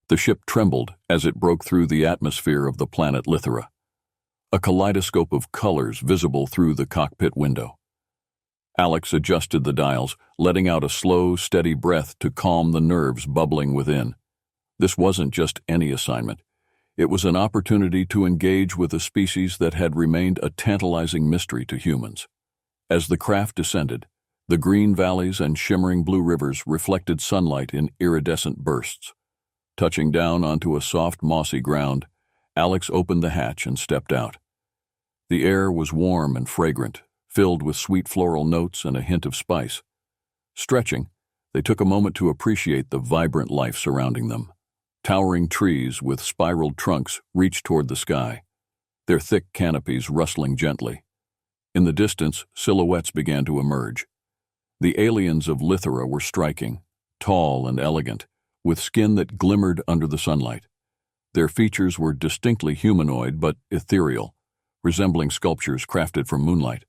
The ship trembled as it broke through the atmosphere of the planet Liora, a kaleidoscope of colors visible through the cockpit window. Alex adjusted the dials, letting out a slow, steady breath to calm the nerves bubbling within. This wasn't just any assignment. It was an opportunity to engage with a species that had remained a tantalizing mystery to humans. As the craft descended, the green valleys and shimmering blue rivers reflected sunlight in iridescent bursts. Touching down onto a soft, mossy ground, Alex opened the hatch and stepped out. The air was warm and fragrant, filled with sweet floral notes and a hint of spice. Stretching, they took a moment to appreciate the vibrant life surrounding them. Towering trees with spiraled trunks reached toward the sky, their thick canopies rustling gently. In the distance, silhouettes began to emerge. The aliens of Liora were striking, tall and elegant, with skin that glimmered under the sunlight. Their features were distinctly humanoid but ethereal, resembling sculptures crafted from moonlight.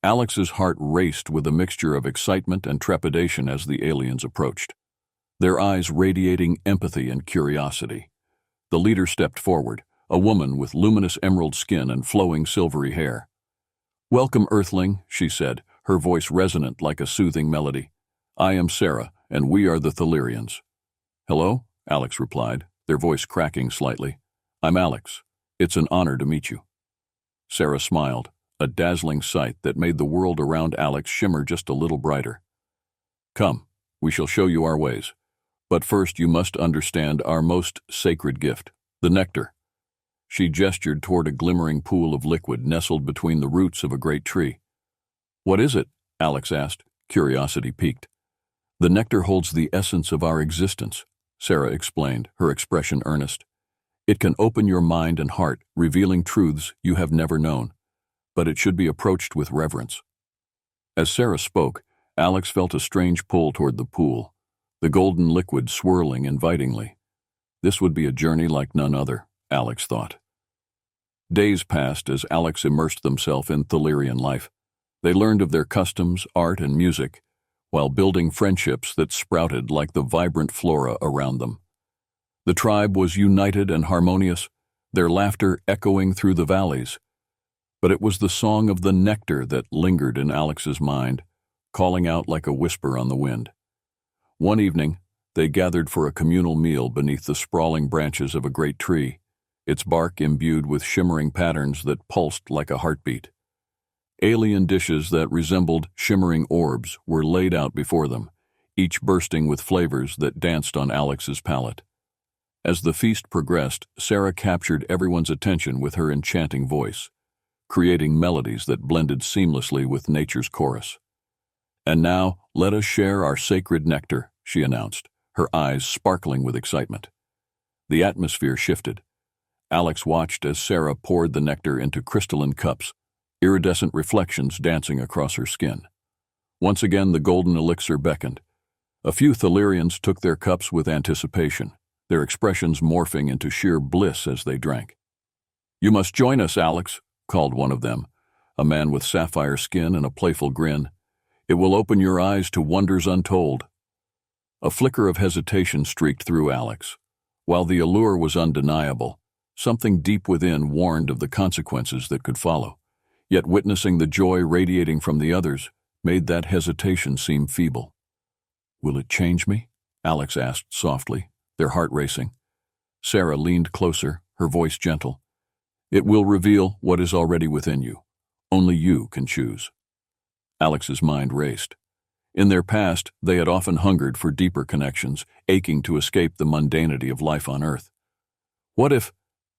Alex's heart raced with a mixture of excitement and trepidation as the aliens approached, their eyes radiating empathy and curiosity. The leader stepped forward, a woman with luminous emerald skin and flowing silvery hair. "Welcome, Earthling," she said, her voice resonant like a soothing melody. "I am Sarah, and we are the Thalirians." "Hello," Alex replied, their voice cracking slightly. "I'm Alex. It's an honor to meet you." Sarah smiled, a dazzling sight that made the world around Alex shimmer just a little brighter. "Come, we shall show you our ways. But first you must understand our most sacred gift, the nectar." She gestured toward a glimmering pool of liquid nestled between the roots of a great tree. "What is it?" Alex asked, curiosity piqued. "The nectar holds the essence of our existence," Sarah explained, her expression earnest. "It can open your mind and heart, revealing truths you have never known, but it should be approached with reverence." As Sarah spoke, Alex felt a strange pull toward the pool, the golden liquid swirling invitingly. This would be a journey like none other, Alex thought. Days passed as Alex immersed themselves in Thalirian life. They learned of their customs, art, and music, while building friendships that sprouted like the vibrant flora around them. The tribe was united and harmonious, their laughter echoing through the valleys. But it was the song of the nectar that lingered in Alex's mind, calling out like a whisper on the wind. One evening, they gathered for a communal meal beneath the sprawling branches of a great tree, its bark imbued with shimmering patterns that pulsed like a heartbeat. Alien dishes that resembled shimmering orbs were laid out before them, each bursting with flavors that danced on Alex's palate. As the feast progressed, Sarah captured everyone's attention with her enchanting voice, creating melodies that blended seamlessly with nature's chorus. "And now, let us share our sacred nectar," she announced, her eyes sparkling with excitement. The atmosphere shifted. Alex watched as Sarah poured the nectar into crystalline cups, iridescent reflections dancing across her skin. Once again, the golden elixir beckoned. A few Thalirians took their cups with anticipation, their expressions morphing into sheer bliss as they drank. "You must join us, Alex," called one of them, a man with sapphire skin and a playful grin. "It will open your eyes to wonders untold." A flicker of hesitation streaked through Alex. While the allure was undeniable, something deep within warned of the consequences that could follow. Yet witnessing the joy radiating from the others made that hesitation seem feeble. "Will it change me?" Alex asked softly, their heart racing. Sarah leaned closer, her voice gentle. "It will reveal what is already within you. Only you can choose." Alex's mind raced. In their past, they had often hungered for deeper connections, aching to escape the mundanity of life on Earth. "What if—"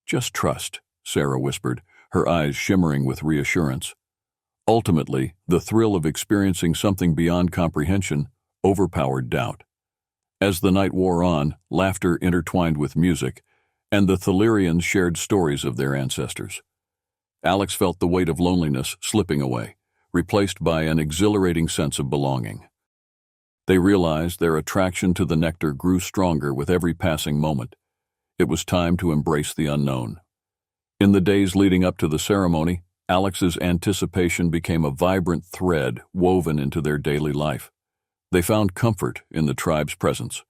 "Just trust," Sarah whispered, her eyes shimmering with reassurance. Ultimately, the thrill of experiencing something beyond comprehension overpowered doubt. As the night wore on, laughter intertwined with music, and the Thalirians shared stories of their ancestors. Alex felt the weight of loneliness slipping away, replaced by an exhilarating sense of belonging. They realized their attraction to the nectar grew stronger with every passing moment. It was time to embrace the unknown. In the days leading up to the ceremony, Alex's anticipation became a vibrant thread woven into their daily life. They found comfort in the tribe's presence,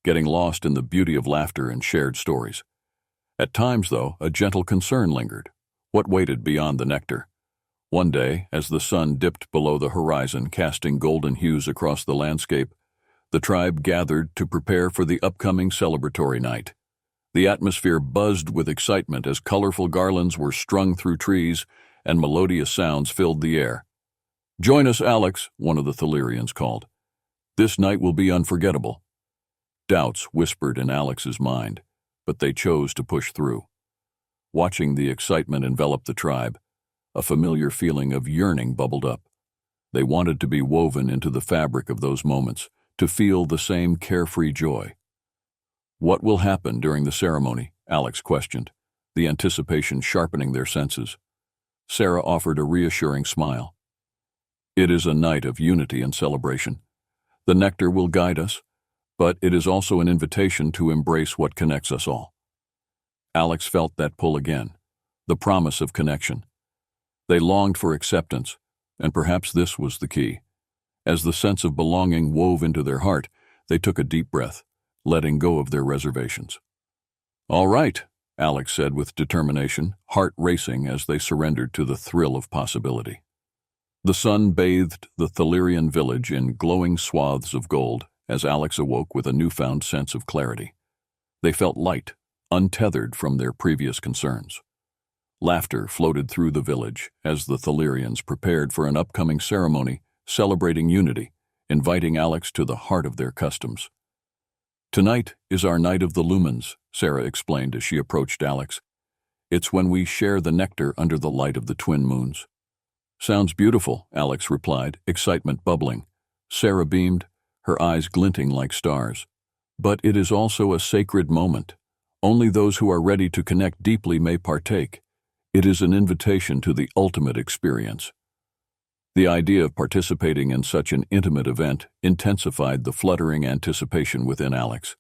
getting lost in the beauty of laughter and shared stories. At times, though, a gentle concern lingered. What waited beyond the nectar? One day, as the sun dipped below the horizon, casting golden hues across the landscape, the tribe gathered to prepare for the upcoming celebratory night. The atmosphere buzzed with excitement as colorful garlands were strung through trees and melodious sounds filled the air. "Join us, Alex," one of the Thalirians called. "This night will be unforgettable." Doubts whispered in Alex's mind, but they chose to push through. Watching the excitement envelop the tribe, a familiar feeling of yearning bubbled up. They wanted to be woven into the fabric of those moments, to feel the same carefree joy. "What will happen during the ceremony?" Alex questioned, the anticipation sharpening their senses. Sarah offered a reassuring smile. "It is a night of unity and celebration. The nectar will guide us, but it is also an invitation to embrace what connects us all." Alex felt that pull again, the promise of connection. They longed for acceptance, and perhaps this was the key. As the sense of belonging wove into their heart, they took a deep breath, letting go of their reservations. "All right," Alex said with determination, heart racing as they surrendered to the thrill of possibility. The sun bathed the Thalirian village in glowing swaths of gold as Alex awoke with a newfound sense of clarity. They felt light, untethered from their previous concerns. Laughter floated through the village as the Thalirians prepared for an upcoming ceremony celebrating unity, inviting Alex to the heart of their customs. "Tonight is our night of the lumens," Sarah explained as she approached Alex. "It's when we share the nectar under the light of the twin moons." "Sounds beautiful," Alex replied, excitement bubbling. Sarah beamed, her eyes glinting like stars. "But it is also a sacred moment. Only those who are ready to connect deeply may partake. It is an invitation to the ultimate experience." The idea of participating in such an intimate event intensified the fluttering anticipation within Alex.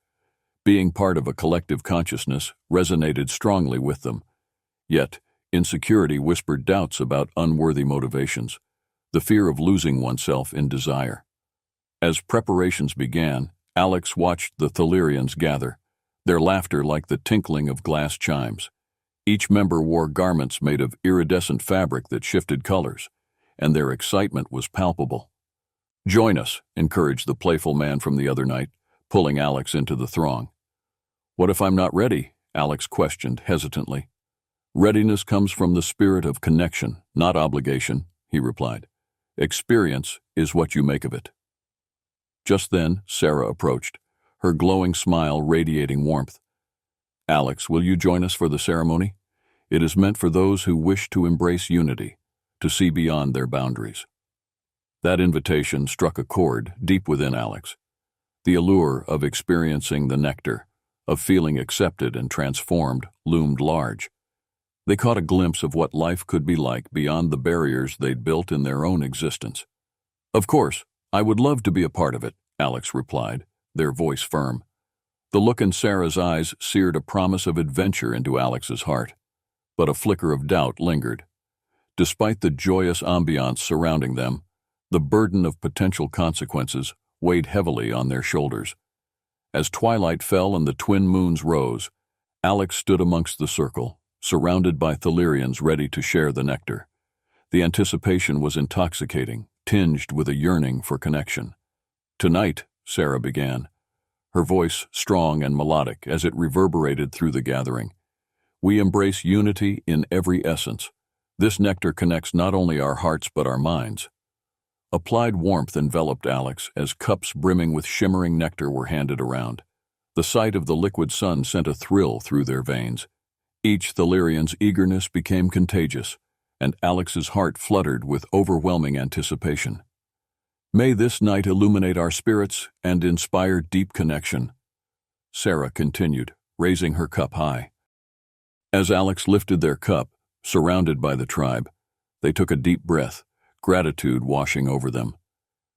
Being part of a collective consciousness resonated strongly with them. Yet, insecurity whispered doubts about unworthy motivations, the fear of losing oneself in desire. As preparations began, Alex watched the Thalirians gather, their laughter like the tinkling of glass chimes. Each member wore garments made of iridescent fabric that shifted colors, and their excitement was palpable. "Join us," encouraged the playful man from the other night, pulling Alex into the throng. "What if I'm not ready?" Alex questioned hesitantly. "Readiness comes from the spirit of connection, not obligation," he replied. "Experience is what you make of it." Just then, Sarah approached, her glowing smile radiating warmth. "Alex, will you join us for the ceremony? It is meant for those who wish to embrace unity, to see beyond their boundaries." That invitation struck a chord deep within Alex. The allure of experiencing the nectar, of feeling accepted and transformed, loomed large. They caught a glimpse of what life could be like beyond the barriers they'd built in their own existence. "Of course, I would love to be a part of it," Alex replied, their voice firm. The look in Sarah's eyes seared a promise of adventure into Alex's heart, but a flicker of doubt lingered. Despite the joyous ambiance surrounding them, the burden of potential consequences weighed heavily on their shoulders. As twilight fell and the twin moons rose, Alex stood amongst the circle, surrounded by Thalirians ready to share the nectar. The anticipation was intoxicating, tinged with a yearning for connection. "Tonight," Sarah began, her voice strong and melodic as it reverberated through the gathering, "we embrace unity in every essence. This nectar connects not only our hearts but our minds." Applied warmth enveloped Alex as cups brimming with shimmering nectar were handed around. The sight of the liquid sun sent a thrill through their veins. Each Thalirian's eagerness became contagious, and Alex's heart fluttered with overwhelming anticipation. "May this night illuminate our spirits and inspire deep connection," Sarah continued, raising her cup high. As Alex lifted their cup, surrounded by the tribe, they took a deep breath, gratitude washing over them.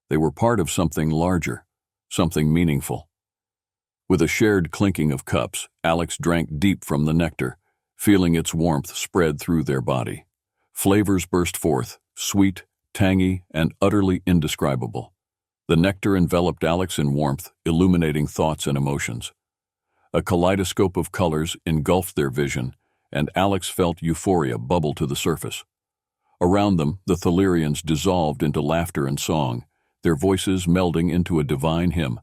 They were part of something larger, something meaningful. With a shared clinking of cups, Alex drank deep from the nectar, feeling its warmth spread through their body. Flavors burst forth, sweet, tangy, and utterly indescribable. The nectar enveloped Alex in warmth, illuminating thoughts and emotions. A kaleidoscope of colors engulfed their vision, and Alex felt euphoria bubble to the surface. Around them, the Thalirians dissolved into laughter and song, their voices melding into a divine hymn.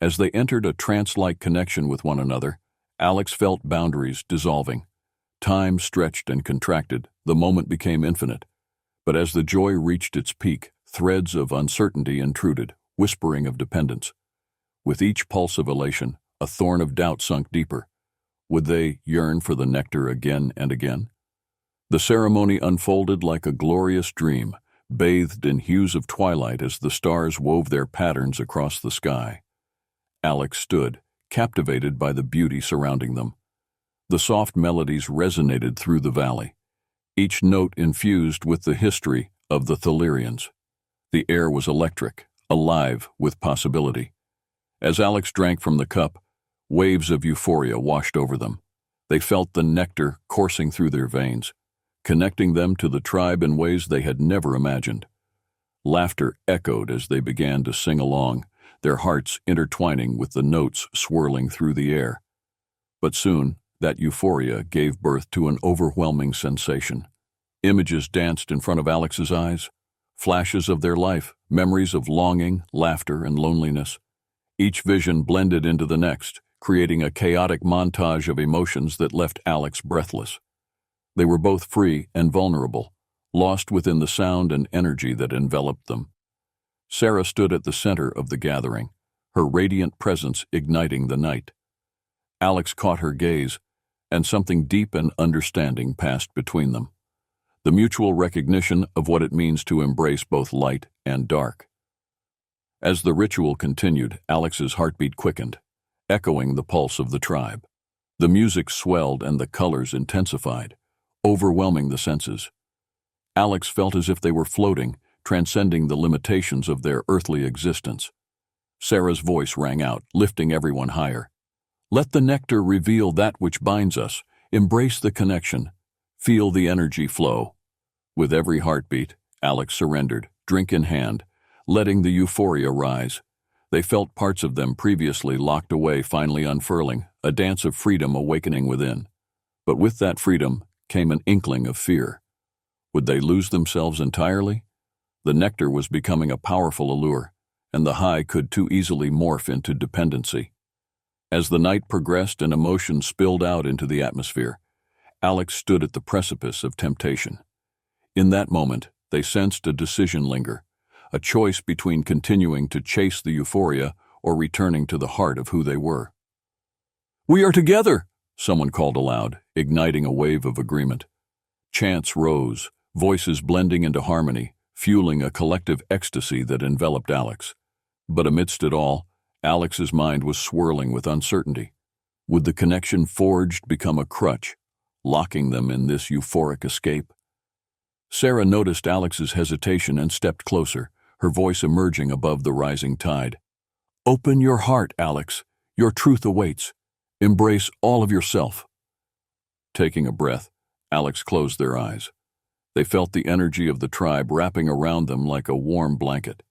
As they entered a trance-like connection with one another, Alex felt boundaries dissolving. Time stretched and contracted, the moment became infinite. But as the joy reached its peak, threads of uncertainty intruded, whispering of dependence. With each pulse of elation, a thorn of doubt sunk deeper. Would they yearn for the nectar again and again? The ceremony unfolded like a glorious dream, bathed in hues of twilight as the stars wove their patterns across the sky. Alex stood, captivated by the beauty surrounding them. The soft melodies resonated through the valley, each note infused with the history of the Thalirians. The air was electric, alive with possibility. As Alex drank from the cup, waves of euphoria washed over them. They felt the nectar coursing through their veins, connecting them to the tribe in ways they had never imagined. Laughter echoed as they began to sing along, their hearts intertwining with the notes swirling through the air. But soon, that euphoria gave birth to an overwhelming sensation. Images danced in front of Alex's eyes, flashes of their life, memories of longing, laughter, and loneliness. Each vision blended into the next, creating a chaotic montage of emotions that left Alex breathless. They were both free and vulnerable, lost within the sound and energy that enveloped them. Sarah stood at the center of the gathering, her radiant presence igniting the night. Alex caught her gaze, and something deep and understanding passed between them. The mutual recognition of what it means to embrace both light and dark. As the ritual continued, Alex's heartbeat quickened, echoing the pulse of the tribe. The music swelled and the colors intensified, overwhelming the senses. Alex felt as if they were floating, transcending the limitations of their earthly existence. Sarah's voice rang out, lifting everyone higher. Let the nectar reveal that which binds us. Embrace the connection. Feel the energy flow. With every heartbeat, Alex surrendered, drink in hand, letting the euphoria rise. They felt parts of them previously locked away finally unfurling, a dance of freedom awakening within. But with that freedom came an inkling of fear. Would they lose themselves entirely? The nectar was becoming a powerful allure, and the high could too easily morph into dependency. As the night progressed and emotion spilled out into the atmosphere, Alex stood at the precipice of temptation. In that moment, they sensed a decision linger, a choice between continuing to chase the euphoria or returning to the heart of who they were. "We are together!" someone called aloud, igniting a wave of agreement. Chants rose, voices blending into harmony, fueling a collective ecstasy that enveloped Alex. But amidst it all, Alex's mind was swirling with uncertainty. Would the connection forged become a crutch, locking them in this euphoric escape? Sarah noticed Alex's hesitation and stepped closer, her voice emerging above the rising tide. "Open your heart, Alex. Your truth awaits. Embrace all of yourself." Taking a breath, Alex closed their eyes. They felt the energy of the tribe wrapping around them like a warm blanket.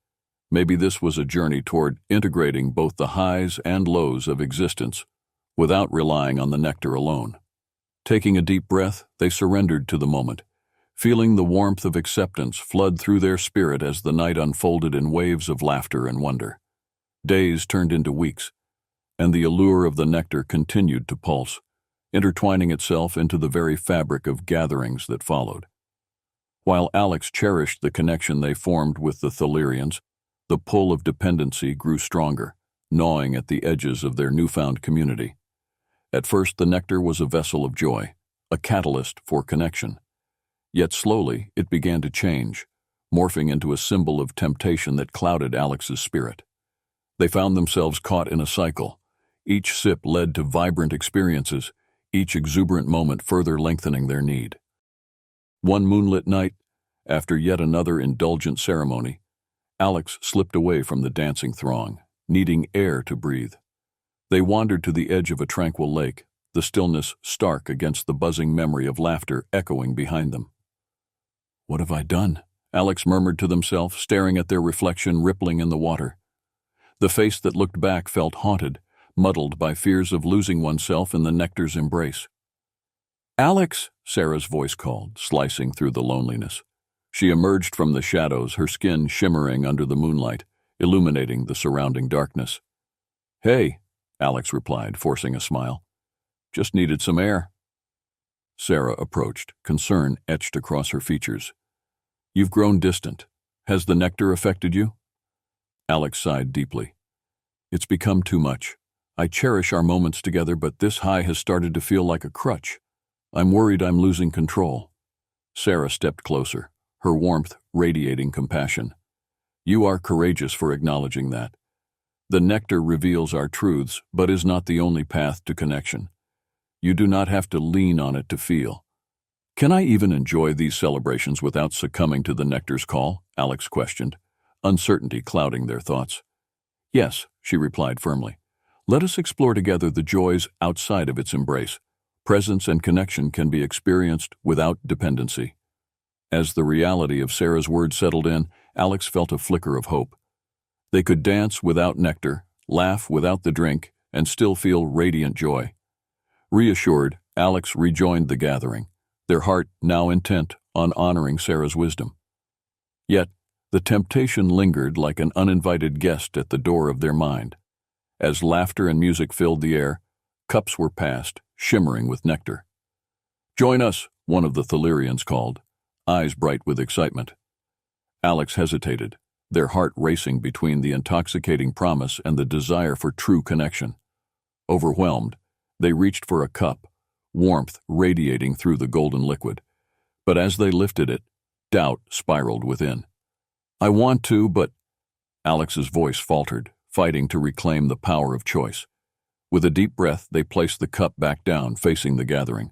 Maybe this was a journey toward integrating both the highs and lows of existence, without relying on the nectar alone. Taking a deep breath, they surrendered to the moment, feeling the warmth of acceptance flood through their spirit as the night unfolded in waves of laughter and wonder. Days turned into weeks, and the allure of the nectar continued to pulse, intertwining itself into the very fabric of gatherings that followed. While Alex cherished the connection they formed with the Thalirians, the pull of dependency grew stronger, gnawing at the edges of their newfound community. At first, the nectar was a vessel of joy, a catalyst for connection. Yet slowly, it began to change, morphing into a symbol of temptation that clouded Alex's spirit. They found themselves caught in a cycle. Each sip led to vibrant experiences, each exuberant moment further lengthening their need. One moonlit night, after yet another indulgent ceremony, Alex slipped away from the dancing throng, needing air to breathe. They wandered to the edge of a tranquil lake, the stillness stark against the buzzing memory of laughter echoing behind them. "What have I done?" Alex murmured to themselves, staring at their reflection rippling in the water. The face that looked back felt haunted, muddled by fears of losing oneself in the nectar's embrace. "Alex!" Sarah's voice called, slicing through the loneliness. She emerged from the shadows, her skin shimmering under the moonlight, illuminating the surrounding darkness. "Hey," Alex replied, forcing a smile. "Just needed some air." Sarah approached, concern etched across her features. "You've grown distant. Has the nectar affected you?" Alex sighed deeply. "It's become too much. I cherish our moments together, but this high has started to feel like a crutch. I'm worried I'm losing control." Sarah stepped closer, her warmth radiating compassion. "You are courageous for acknowledging that. The nectar reveals our truths, but is not the only path to connection. You do not have to lean on it to feel." "Can I even enjoy these celebrations without succumbing to the nectar's call?" Alex questioned, uncertainty clouding their thoughts. "Yes," she replied firmly. "Let us explore together the joys outside of its embrace. Presence and connection can be experienced without dependency." As the reality of Sarah's words settled in, Alex felt a flicker of hope. They could dance without nectar, laugh without the drink, and still feel radiant joy. Reassured, Alex rejoined the gathering, their heart now intent on honoring Sarah's wisdom. Yet, the temptation lingered like an uninvited guest at the door of their mind. As laughter and music filled the air, cups were passed, shimmering with nectar. "Join us," one of the Thalirians called, eyes bright with excitement. Alex hesitated, their heart racing between the intoxicating promise and the desire for true connection. Overwhelmed, they reached for a cup, warmth radiating through the golden liquid. But as they lifted it, doubt spiraled within. "I want to, but—" Alex's voice faltered, fighting to reclaim the power of choice. With a deep breath, they placed the cup back down, facing the gathering.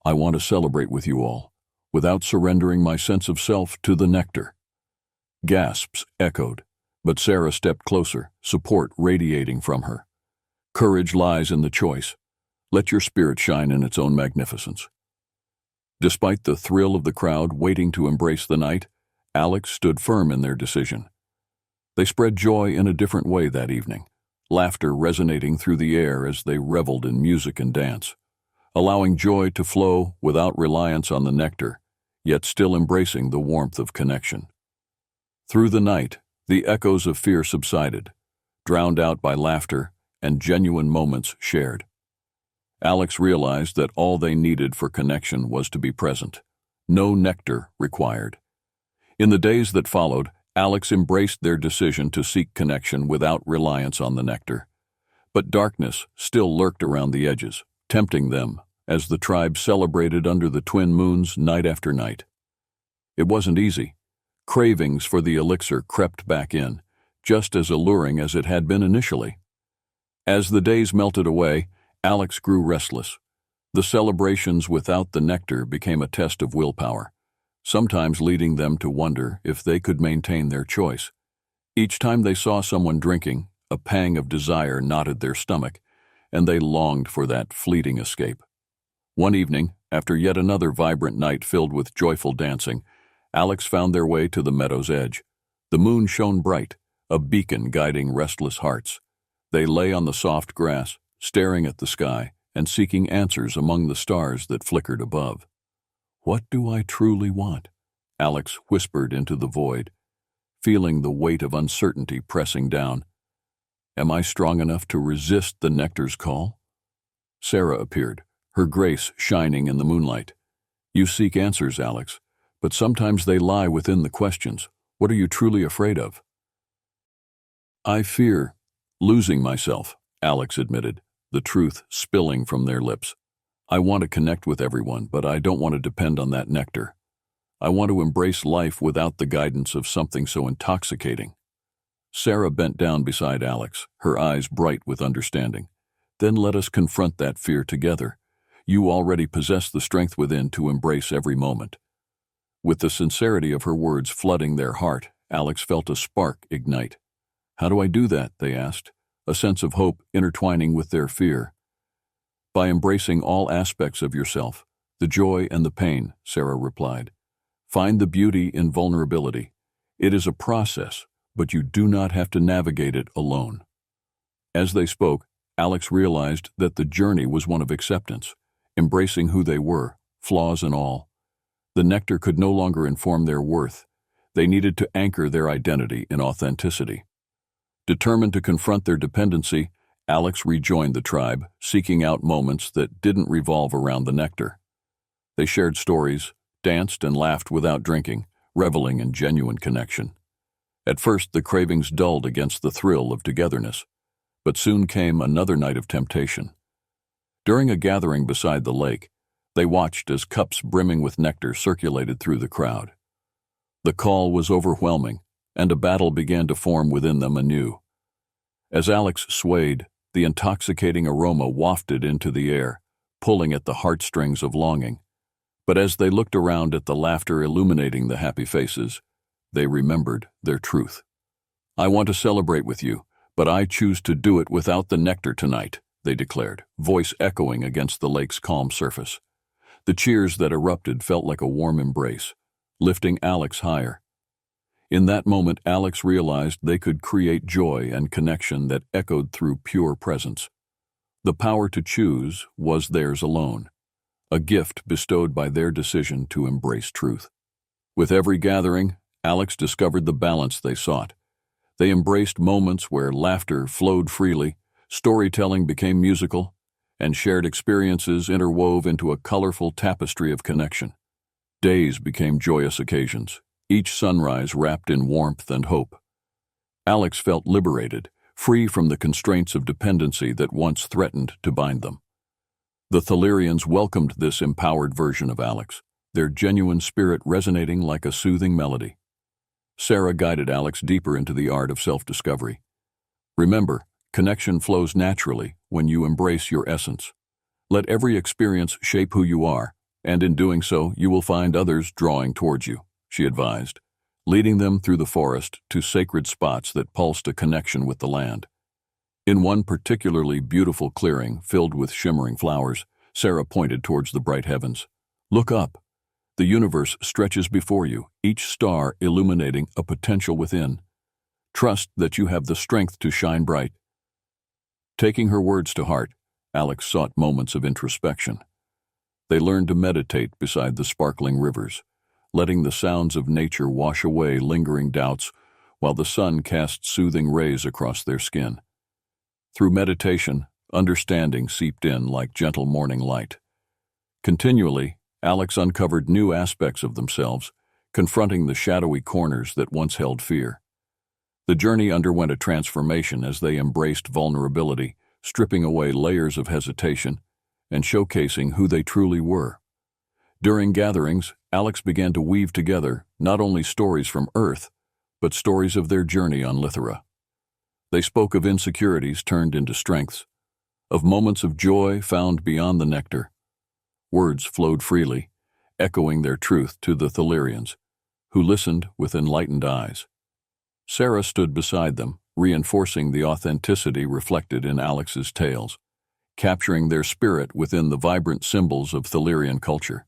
"I want to celebrate with you all, without surrendering my sense of self to the nectar." Gasps echoed, but Sarah stepped closer, support radiating from her. "Courage lies in the choice. Let your spirit shine in its own magnificence." Despite the thrill of the crowd waiting to embrace the night, Alex stood firm in their decision. They spread joy in a different way that evening, laughter resonating through the air as they reveled in music and dance, allowing joy to flow without reliance on the nectar, yet still embracing the warmth of connection. Through the night, the echoes of fear subsided, drowned out by laughter and genuine moments shared. Alex realized that all they needed for connection was to be present. No nectar required. In the days that followed, Alex embraced their decision to seek connection without reliance on the nectar. But darkness still lurked around the edges, tempting them as the tribe celebrated under the twin moons night after night. It wasn't easy. Cravings for the elixir crept back in, just as alluring as it had been initially. As the days melted away, Alex grew restless. The celebrations without the nectar became a test of willpower, sometimes leading them to wonder if they could maintain their choice. Each time they saw someone drinking, a pang of desire knotted their stomach, and they longed for that fleeting escape. One evening, after yet another vibrant night filled with joyful dancing, Alex found their way to the meadow's edge. The moon shone bright, a beacon guiding restless hearts. They lay on the soft grass, staring at the sky and seeking answers among the stars that flickered above. "What do I truly want?" Alex whispered into the void, feeling the weight of uncertainty pressing down. "Am I strong enough to resist the nectar's call?" Sarah appeared, her grace shining in the moonlight. "You seek answers, Alex, but sometimes they lie within the questions. What are you truly afraid of?" "I fear losing myself," Alex admitted, the truth spilling from their lips. "I want to connect with everyone, but I don't want to depend on that nectar. I want to embrace life without the guidance of something so intoxicating." Sarah bent down beside Alex, her eyes bright with understanding. "Then let us confront that fear together. You already possess the strength within to embrace every moment." With the sincerity of her words flooding their heart, Alex felt a spark ignite. "How do I do that?" they asked, a sense of hope intertwining with their fear. "By embracing all aspects of yourself, the joy and the pain," Sarah replied. Find the beauty in vulnerability. It is a process, but you do not have to navigate it alone. As they spoke, Alex realized that the journey was one of acceptance, embracing who they were, flaws and all. The nectar could no longer inform their worth. They needed to anchor their identity in authenticity. Determined to confront their dependency, Alex rejoined the tribe, seeking out moments that didn't revolve around the nectar. They shared stories, danced and laughed without drinking, reveling in genuine connection. At first, the cravings dulled against the thrill of togetherness, but soon came another night of temptation. During a gathering beside the lake, they watched as cups brimming with nectar circulated through the crowd. The call was overwhelming, and a battle began to form within them anew. As Alex swayed, the intoxicating aroma wafted into the air, pulling at the heartstrings of longing. But as they looked around at the laughter illuminating the happy faces, they remembered their truth. "I want to celebrate with you, but I choose to do it without the nectar tonight," they declared, voice echoing against the lake's calm surface. The cheers that erupted felt like a warm embrace, lifting Alex higher. In that moment, Alex realized they could create joy and connection that echoed through pure presence. The power to choose was theirs alone, a gift bestowed by their decision to embrace truth. With every gathering, Alex discovered the balance they sought. They embraced moments where laughter flowed freely, storytelling became musical, and shared experiences interwove into a colorful tapestry of connection. Days became joyous occasions, each sunrise wrapped in warmth and hope. Alex felt liberated, free from the constraints of dependency that once threatened to bind them. The Thalirians welcomed this empowered version of Alex, their genuine spirit resonating like a soothing melody. Sarah guided Alex deeper into the art of self-discovery. "Remember, connection flows naturally when you embrace your essence. Let every experience shape who you are, and in doing so, you will find others drawing towards you," she advised, leading them through the forest to sacred spots that pulsed a connection with the land. In one particularly beautiful clearing filled with shimmering flowers, Sarah pointed towards the bright heavens. "Look up. The universe stretches before you, each star illuminating a potential within. Trust that you have the strength to shine bright." Taking her words to heart, Alex sought moments of introspection. They learned to meditate beside the sparkling rivers, letting the sounds of nature wash away lingering doubts while the sun cast soothing rays across their skin. Through meditation, understanding seeped in like gentle morning light. Continually, Alex uncovered new aspects of themselves, confronting the shadowy corners that once held fear. The journey underwent a transformation as they embraced vulnerability, stripping away layers of hesitation and showcasing who they truly were. During gatherings, Alex began to weave together not only stories from Earth, but stories of their journey on Liora. They spoke of insecurities turned into strengths, of moments of joy found beyond the nectar. Words flowed freely, echoing their truth to the Thalirians, who listened with enlightened eyes. Sarah stood beside them, reinforcing the authenticity reflected in Alex's tales, capturing their spirit within the vibrant symbols of Thalirian culture.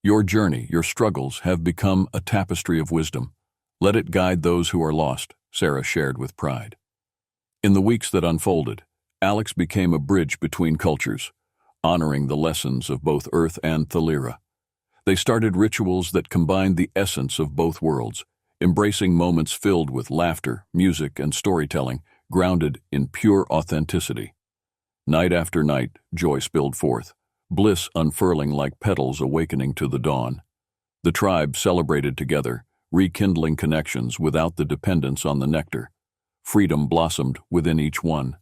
"Your journey, your struggles, have become a tapestry of wisdom. Let it guide those who are lost," Sarah shared with pride. In the weeks that unfolded, Alex became a bridge between cultures, honoring the lessons of both Earth and Thalira. They started rituals that combined the essence of both worlds, embracing moments filled with laughter, music, and storytelling, grounded in pure authenticity. Night after night, joy spilled forth, bliss unfurling like petals awakening to the dawn. The tribe celebrated together, rekindling connections without the dependence on the nectar. Freedom blossomed within each one.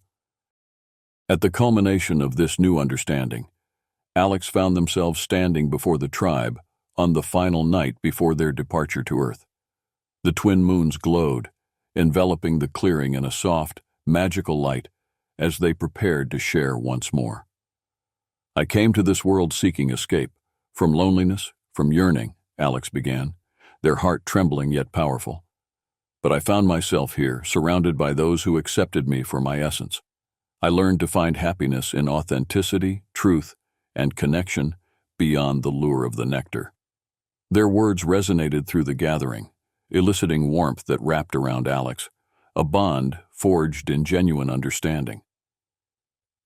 At the culmination of this new understanding, Alex found themselves standing before the tribe on the final night before their departure to Earth. The twin moons glowed, enveloping the clearing in a soft, magical light as they prepared to share once more. "I came to this world seeking escape, from loneliness, from yearning," Alex began, their heart trembling yet powerful. "But I found myself here, surrounded by those who accepted me for my essence. I learned to find happiness in authenticity, truth, and connection beyond the lure of the nectar." Their words resonated through the gathering, eliciting warmth that wrapped around Alex, a bond forged in genuine understanding.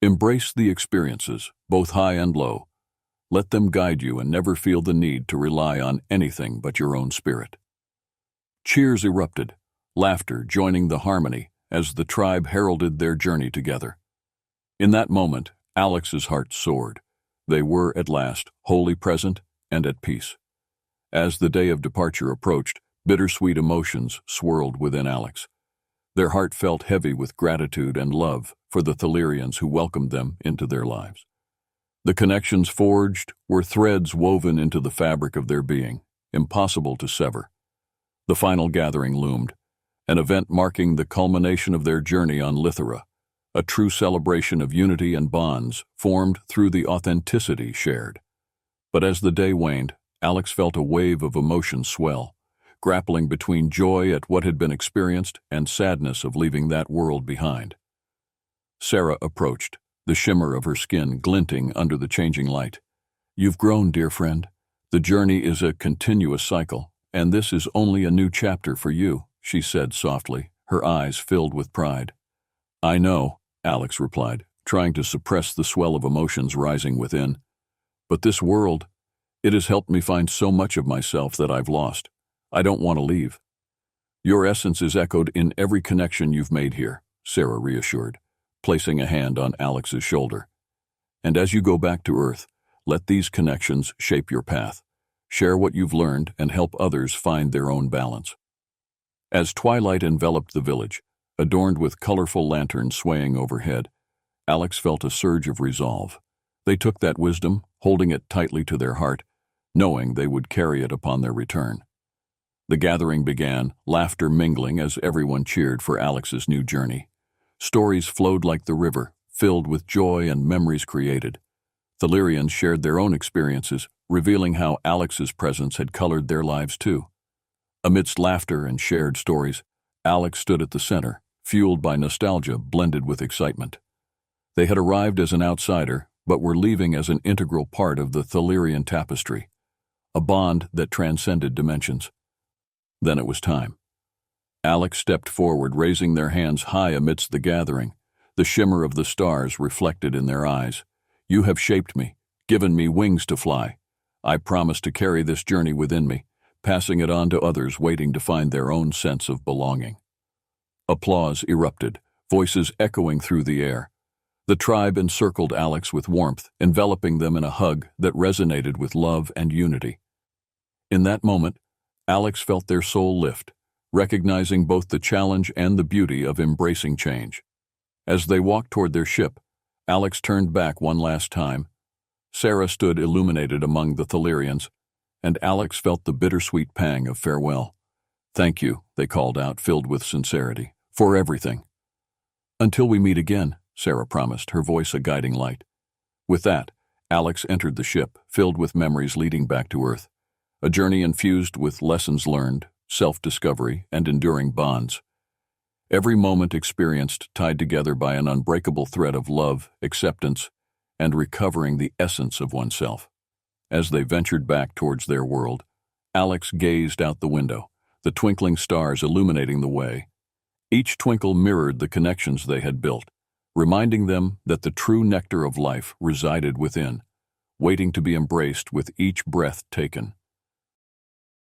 Embrace the experiences, both high and low. Let them guide you and never feel the need to rely on anything but your own spirit. Cheers erupted, laughter joining the harmony as the tribe heralded their journey together. In that moment, Alex's heart soared. They were, at last, wholly present and at peace. As the day of departure approached, bittersweet emotions swirled within Alex. Their heart felt heavy with gratitude and love for the Thalirians who welcomed them into their lives. The connections forged were threads woven into the fabric of their being, impossible to sever. The final gathering loomed, an event marking the culmination of their journey on Liora, a true celebration of unity and bonds formed through the authenticity shared. But as the day waned, Alex felt a wave of emotion swell, grappling between joy at what had been experienced and sadness of leaving that world behind. Sarah approached, the shimmer of her skin glinting under the changing light. "You've grown, dear friend. The journey is a continuous cycle, and this is only a new chapter for you," she said softly, her eyes filled with pride. "I know," Alex replied, trying to suppress the swell of emotions rising within. "But this world, it has helped me find so much of myself that I've lost. I don't want to leave." "Your essence is echoed in every connection you've made here," Sarah reassured, placing a hand on Alex's shoulder. "And as you go back to Earth, let these connections shape your path. Share what you've learned and help others find their own balance." As twilight enveloped the village, adorned with colorful lanterns swaying overhead, Alex felt a surge of resolve. They took that wisdom, holding it tightly to their heart, knowing they would carry it upon their return. The gathering began, laughter mingling as everyone cheered for Alex's new journey. Stories flowed like the river, filled with joy and memories created. Thalirians shared their own experiences, revealing how Alex's presence had colored their lives too. Amidst laughter and shared stories, Alex stood at the center, fueled by nostalgia blended with excitement. They had arrived as an outsider, but were leaving as an integral part of the Thalirian tapestry, a bond that transcended dimensions. Then it was time. Alex stepped forward, raising their hands high amidst the gathering, the shimmer of the stars reflected in their eyes. "You have shaped me, given me wings to fly. I promise to carry this journey within me, passing it on to others waiting to find their own sense of belonging." Applause erupted, voices echoing through the air. The tribe encircled Alex with warmth, enveloping them in a hug that resonated with love and unity. In that moment, Alex felt their soul lift, recognizing both the challenge and the beauty of embracing change. As they walked toward their ship, Alex turned back one last time. Sarah stood illuminated among the Thalirians, and Alex felt the bittersweet pang of farewell. "Thank you," they called out, filled with sincerity, "for everything." "Until we meet again," Sarah promised, her voice a guiding light. With that, Alex entered the ship, filled with memories leading back to Earth, a journey infused with lessons learned, self-discovery, and enduring bonds. Every moment experienced tied together by an unbreakable thread of love, acceptance, and recovering the essence of oneself. As they ventured back towards their world, Alex gazed out the window, the twinkling stars illuminating the way. Each twinkle mirrored the connections they had built, reminding them that the true nectar of life resided within, waiting to be embraced with each breath taken.